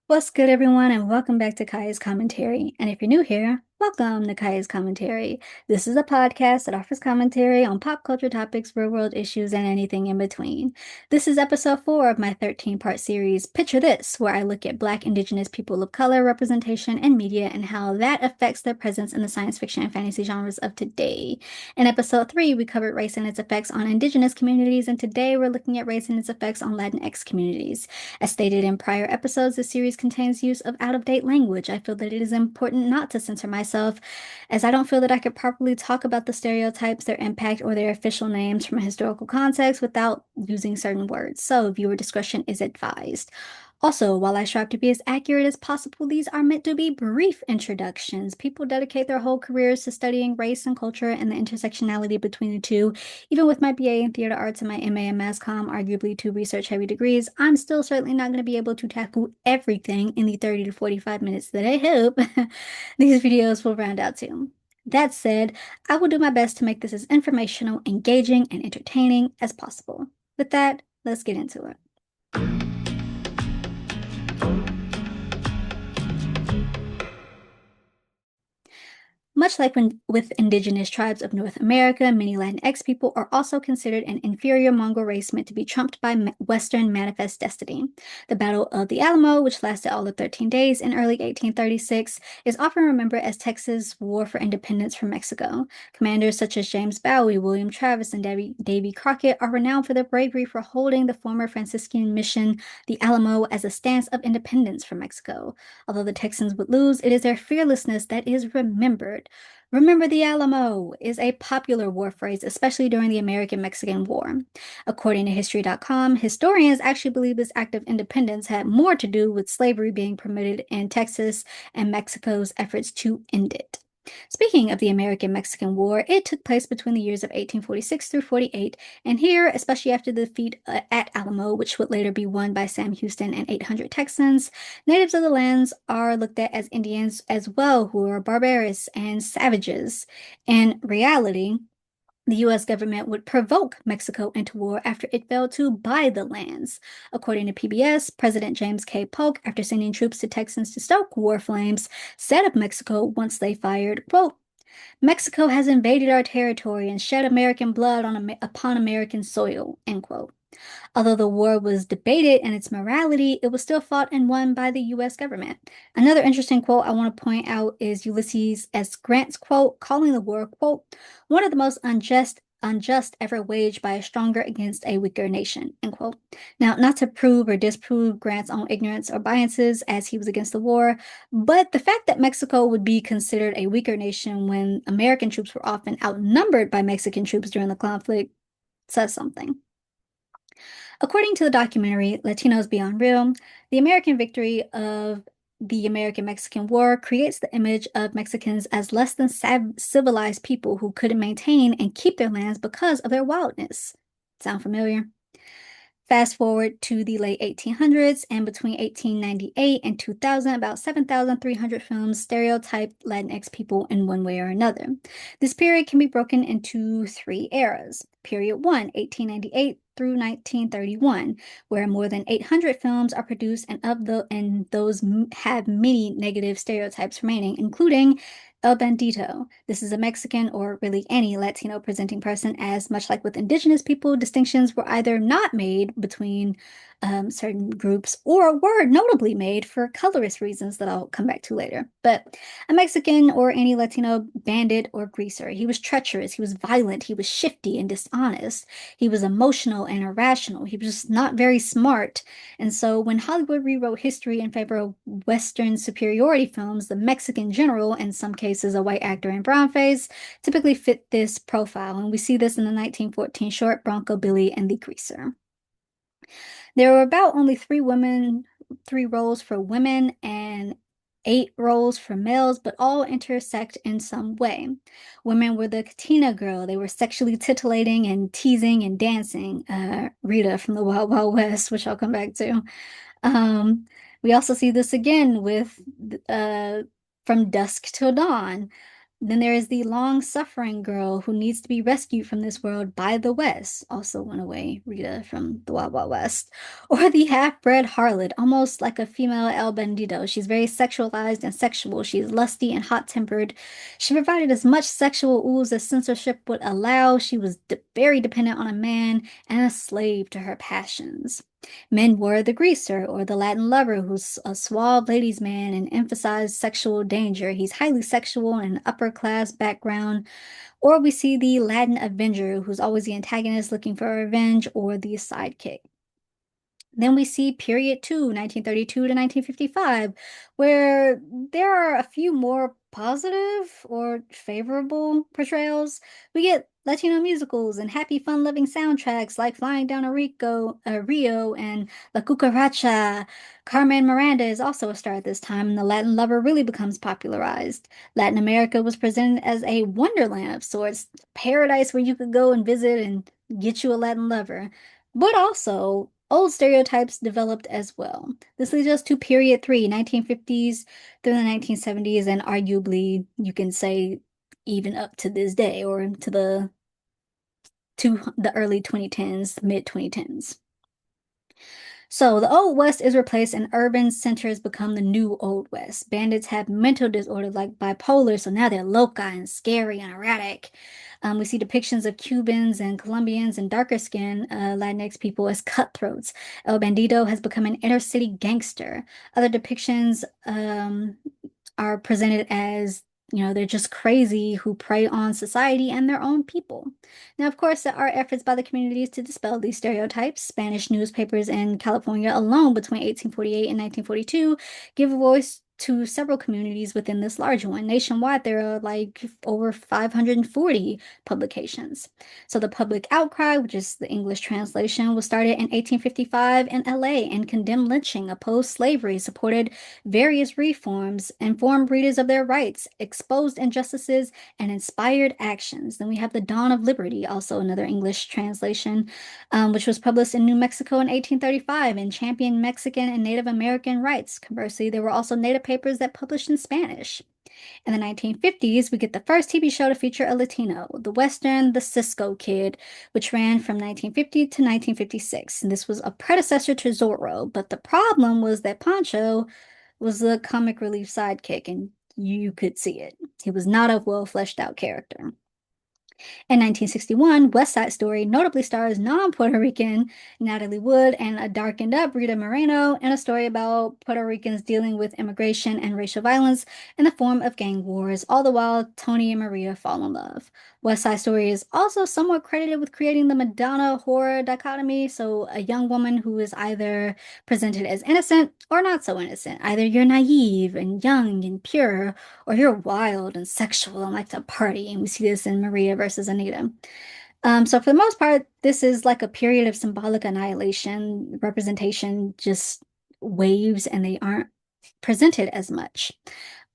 What's good, everyone, and welcome back to Kaya's Commentary. And if you're new here, welcome to Kaya's Commentary. This is a podcast that offers commentary on pop culture topics, real world issues, and anything in between. This is episode 4 of my 13-part series, Picture This, where I look at Black, Indigenous people of color representation in media and how that affects their presence in the science fiction and fantasy genres of today. In episode 3, we covered race and its effects on Indigenous communities, and today we're looking at race and its effects on Latinx communities. As stated in prior episodes, the series contains use of out-of-date language. I feel that it is important not to censor myself, as I don't feel that I could properly talk about the stereotypes, their impact, or their official names from a historical context without using certain words. So viewer discretion is advised. Also, while I strive to be as accurate as possible, these are meant to be brief introductions. People dedicate their whole careers to studying race and culture and the intersectionality between the two. Even with my BA in theater arts and my MA in mass comm, arguably two research-heavy degrees, I'm still certainly not going to be able to tackle everything in the 30 to 45 minutes that I hope these videos will round out to. That said, I will do my best to make this as informational, engaging, and entertaining as possible. With that, let's get into it. Much like with indigenous tribes of North America, many Latinx people are also considered an inferior Mongol race meant to be trumped by Western manifest destiny. The Battle of the Alamo, which lasted all of 13 days in early 1836, is often remembered as Texas' war for independence from Mexico. Commanders such as James Bowie, William Travis, and Davy Crockett are renowned for their bravery for holding the former Franciscan mission, the Alamo, as a stance of independence from Mexico. Although the Texans would lose, it is their fearlessness that is remembered. Remember the Alamo is a popular war phrase, especially during the American-Mexican War. According to History.com, historians actually believe this act of independence had more to do with slavery being permitted in Texas and Mexico's efforts to end it. Speaking of the American-Mexican War, it took place between the years of 1846 through 48, and here, especially after the defeat at Alamo, which would later be won by Sam Houston and 800 Texans, natives of the lands are looked at as Indians as well, who are barbarous and savages. In reality, the U.S. government would provoke Mexico into war after it failed to buy the lands. According to PBS, President James K. Polk, after sending troops to Texans to stoke war flames, said of Mexico once they fired, quote, Mexico has invaded our territory and shed American blood upon American soil, end quote. Although the war was debated and its morality, it was still fought and won by the U.S. government. Another interesting quote I want to point out is Ulysses S. Grant's quote, calling the war, quote, one of the most unjust ever waged by a stronger against a weaker nation, end quote. Now, not to prove or disprove Grant's own ignorance or biases as he was against the war, but the fact that Mexico would be considered a weaker nation when American troops were often outnumbered by Mexican troops during the conflict says something. According to the documentary Latinos Beyond Real, the American victory of the American-Mexican War creates the image of Mexicans as less than civilized people who couldn't maintain and keep their lands because of their wildness. Sound familiar? Fast forward to the late 1800s, and between 1898 and 2000, about 7,300 films stereotyped Latinx people in one way or another. This period can be broken into three eras. Period 1, 1898 through 1931, where more than 800 films are produced, and those have many negative stereotypes remaining, including El Bandito. This is a Mexican or really any Latino presenting person, as much like with Indigenous people, distinctions were either not made between certain groups or were notably made for colorist reasons that I'll come back to later. But a Mexican or any Latino bandit or greaser. He was treacherous, he was violent, he was shifty and dishonest. He was emotional and irrational. He was just not very smart. And so when Hollywood rewrote history in favor of Western superiority films, the Mexican general, in some cases a white actor in brownface, typically fit this profile. And we see this in the 1914 short Bronco Billy and the Greaser. There were about only three roles for women and 8 roles for males, but all intersect in some way. Women were the Katina girl. They were sexually titillating and teasing and dancing. Rita from the Wild Wild West, which I'll come back to. Um, we also see this again with From Dusk Till Dawn. Then there is the long-suffering girl who needs to be rescued from this world by the West, also in a way, Rita from the Wild Wild West, or the half-bred harlot, almost like a female El Bandido. She's very sexualized and sexual. She's lusty and hot-tempered. She provided as much sexual ooze as censorship would allow. She was very dependent on a man and a slave to her passions. Men were the greaser or the Latin lover who's a suave ladies' man and emphasized sexual danger. He's highly sexual in an upper class background. Or we see the Latin avenger who's always the antagonist looking for revenge or the sidekick. Then we see period two, 1932 to 1955, where there are a few more positive or favorable portrayals. We get Latino musicals and happy, fun-loving soundtracks like Flying Down a Rio and La Cucaracha. Carmen Miranda is also a star at this time, and the Latin lover really becomes popularized. Latin America was presented as a wonderland of sorts, paradise where you could go and visit and get you a Latin lover. But also, old stereotypes developed as well. This leads us to period three, 1950s through the 1970s, and arguably, you can say even up to this day or to the early 2010s, mid 2010s. So the Old West is replaced and urban centers become the new Old West. Bandits have mental disorder like bipolar, so now they're loci and scary and erratic. We see depictions of Cubans and Colombians and darker skinned Latinx people as cutthroats. El Bandito has become an inner city gangster. Other depictions are presented as, they're just crazy who prey on society and their own people. Now, of course, there are efforts by the communities to dispel these stereotypes. Spanish newspapers in California alone between 1848 and 1942 give a voice to several communities within this larger one. Nationwide, there are like over 540 publications. So the Public Outcry, which is the English translation, was started in 1855 in LA and condemned lynching, opposed slavery, supported various reforms, informed readers of their rights, exposed injustices, and inspired actions. Then we have The Dawn of Liberty, also another English translation, which was published in New Mexico in 1835 and championed Mexican and Native American rights. Conversely, there were also Native papers that published in Spanish. In the 1950s, we get the first TV show to feature a Latino, the Western The Cisco Kid, which ran from 1950 to 1956. And this was a predecessor to Zorro, but the problem was that Pancho was the comic relief sidekick, and you could see it. He was not a well fleshed out character. In 1961, West Side Story notably stars non-Puerto Rican Natalie Wood and a darkened up Rita Moreno in a story about Puerto Ricans dealing with immigration and racial violence in the form of gang wars, all the while Tony and Maria fall in love. West Side Story is also somewhat credited with creating the Madonna horror dichotomy, so a young woman who is either presented as innocent or not so innocent. Either you're naive and young and pure, or you're wild and sexual and like to party. And we see this in Maria versus Anita. So for the most part, this is like a period of symbolic annihilation. Representation just waves and they aren't presented as much.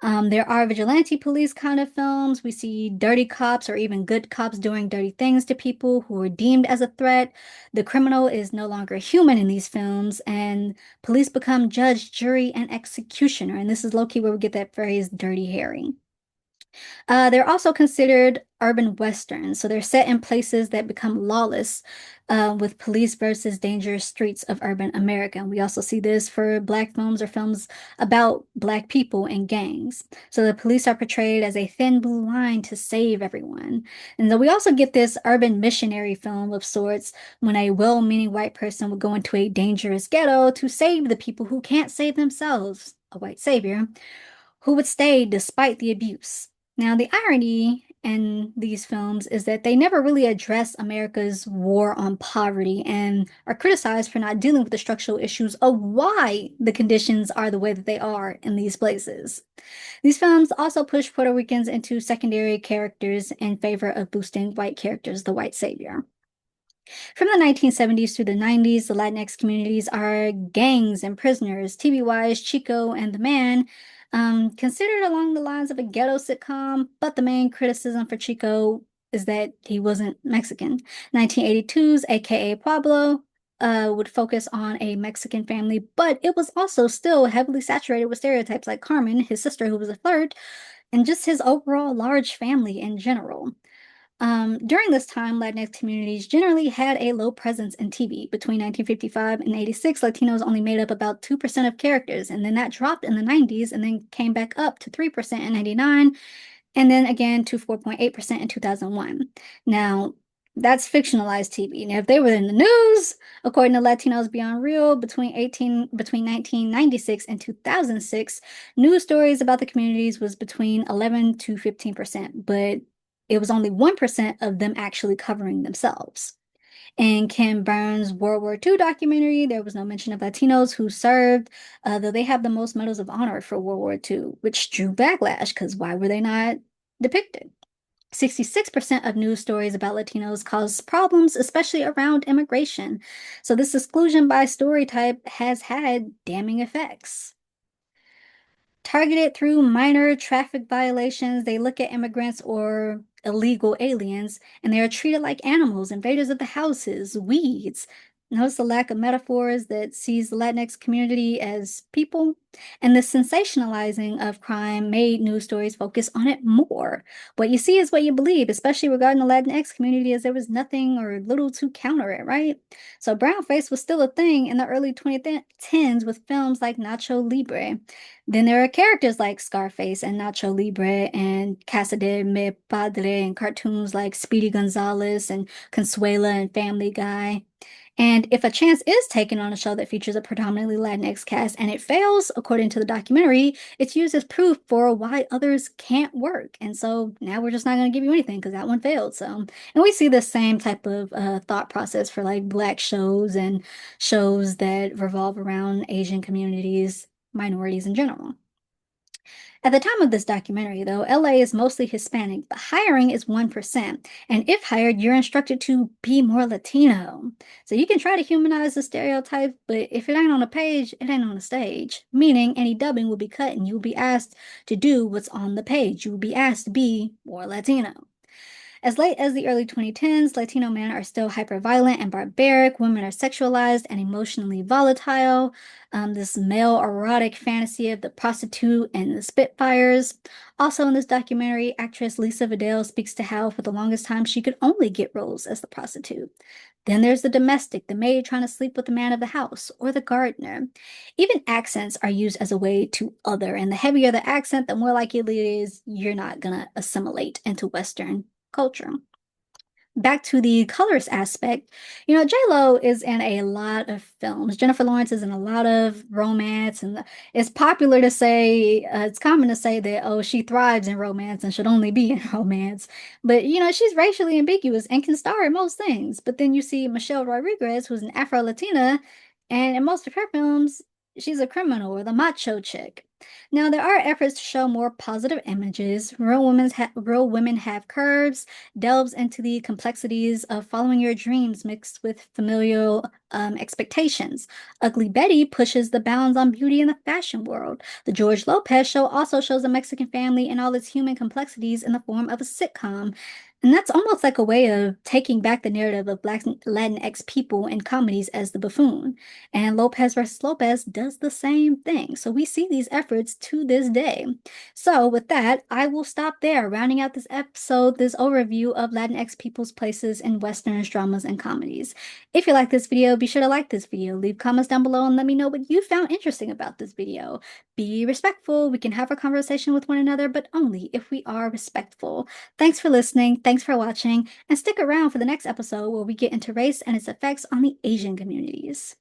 There are vigilante police kind of films. We see dirty cops or even good cops doing dirty things to people who are deemed as a threat. The criminal is no longer human in these films, and police become judge, jury, and executioner. And this is low-key where we get that phrase dirty Harry. They're also considered urban westerns, so they're set in places that become lawless, with police versus dangerous streets of urban America. And we also see this for Black films or films about Black people and gangs. So the police are portrayed as a thin blue line to save everyone. And then we also get this urban missionary film of sorts when a well-meaning white person would go into a dangerous ghetto to save the people who can't save themselves, a white savior who would stay despite the abuse. Now, the irony in these films is that they never really address America's war on poverty and are criticized for not dealing with the structural issues of why the conditions are the way that they are in these places. These films also push Puerto Ricans into secondary characters in favor of boosting white characters, the white savior. From the 1970s through the 90s, the Latinx communities are gangs and prisoners. TV-wise, Chico and the Man, considered along the lines of a ghetto sitcom, but the main criticism for Chico is that he wasn't Mexican. 1982's AKA Pablo would focus on a Mexican family, but it was also still heavily saturated with stereotypes like Carmen, his sister who was a flirt, and just his overall large family in general. During this time, Latinx communities generally had a low presence in TV. Between 1955 and 86, Latinos only made up about 2% of characters, and then that dropped in the 90s and then came back up to 3% in 99, and then again to 4.8% in 2001. Now, that's fictionalized TV. Now, if they were in the news, according to Latinos Beyond Real, between 1996 and 2006, news stories about the communities was between 11 to 15%, but it was only 1% of them actually covering themselves. In Ken Burns' World War II documentary, there was no mention of Latinos who served, though they have the most medals of honor for World War II, which drew backlash because why were they not depicted? 66% of news stories about Latinos cause problems, especially around immigration. So, this exclusion by story type has had damning effects. Targeted through minor traffic violations, they look at immigrants or illegal aliens, and they are treated like animals, invaders of the houses, weeds. Notice the lack of metaphors that sees the Latinx community as people, and the sensationalizing of crime made news stories focus on it more. What you see is what you believe, especially regarding the Latinx community, as there was nothing or little to counter it, right? So brownface was still a thing in the early 2010s with films like Nacho Libre. Then there are characters like Scarface and Nacho Libre and Casa de Mi Padre and cartoons like Speedy Gonzales and Consuela and Family Guy. And if a chance is taken on a show that features a predominantly Latinx cast and it fails, according to the documentary, it's used as proof for why others can't work. And so now we're just not going to give you anything because that one failed. So, and we see the same type of thought process for like Black shows and shows that revolve around Asian communities, minorities in general. At the time of this documentary, though, LA is mostly Hispanic, but hiring is 1%. And if hired, you're instructed to be more Latino. So you can try to humanize the stereotype, but if it ain't on the page, it ain't on the stage. Meaning any dubbing will be cut and you'll be asked to do what's on the page. You will be asked to be more Latino. As late as the early 2010s, Latino men are still hyperviolent and barbaric. Women are sexualized and emotionally volatile. This male erotic fantasy of the prostitute and the Spitfires. Also, in this documentary, actress Lisa Vidal speaks to how, for the longest time, she could only get roles as the prostitute. Then there's the domestic, the maid trying to sleep with the man of the house, or the gardener. Even accents are used as a way to other, and the heavier the accent, the more likely it is you're not gonna assimilate into Western culture. Back to the colorist aspect, J-Lo is in a lot of films. Jennifer Lawrence is in a lot of romance, and it's popular to say, it's common to say that, oh, she thrives in romance and should only be in romance. But, she's racially ambiguous and can star in most things. But then you see Michelle Rodriguez, who's an Afro-Latina, and in most of her films, she's a criminal or the macho chick. Now, there are efforts to show more positive images. Real women have curves, delves into the complexities of following your dreams mixed with familial expectations. Ugly Betty pushes the bounds on beauty in the fashion world. The George Lopez show also shows a Mexican family and all its human complexities in the form of a sitcom. And that's almost like a way of taking back the narrative of Black Latinx people in comedies as the buffoon. And Lopez versus Lopez does the same thing. So we see these efforts to this day. So with that, I will stop there, rounding out this episode, this overview of Latinx people's places in Western dramas and comedies. If you like this video, be sure to like this video, leave comments down below, and let me know what you found interesting about this video. Be respectful. We can have a conversation with one another, but only if we are respectful. Thanks for listening, thanks for watching, and stick around for the next episode where we get into race and its effects on the Asian communities.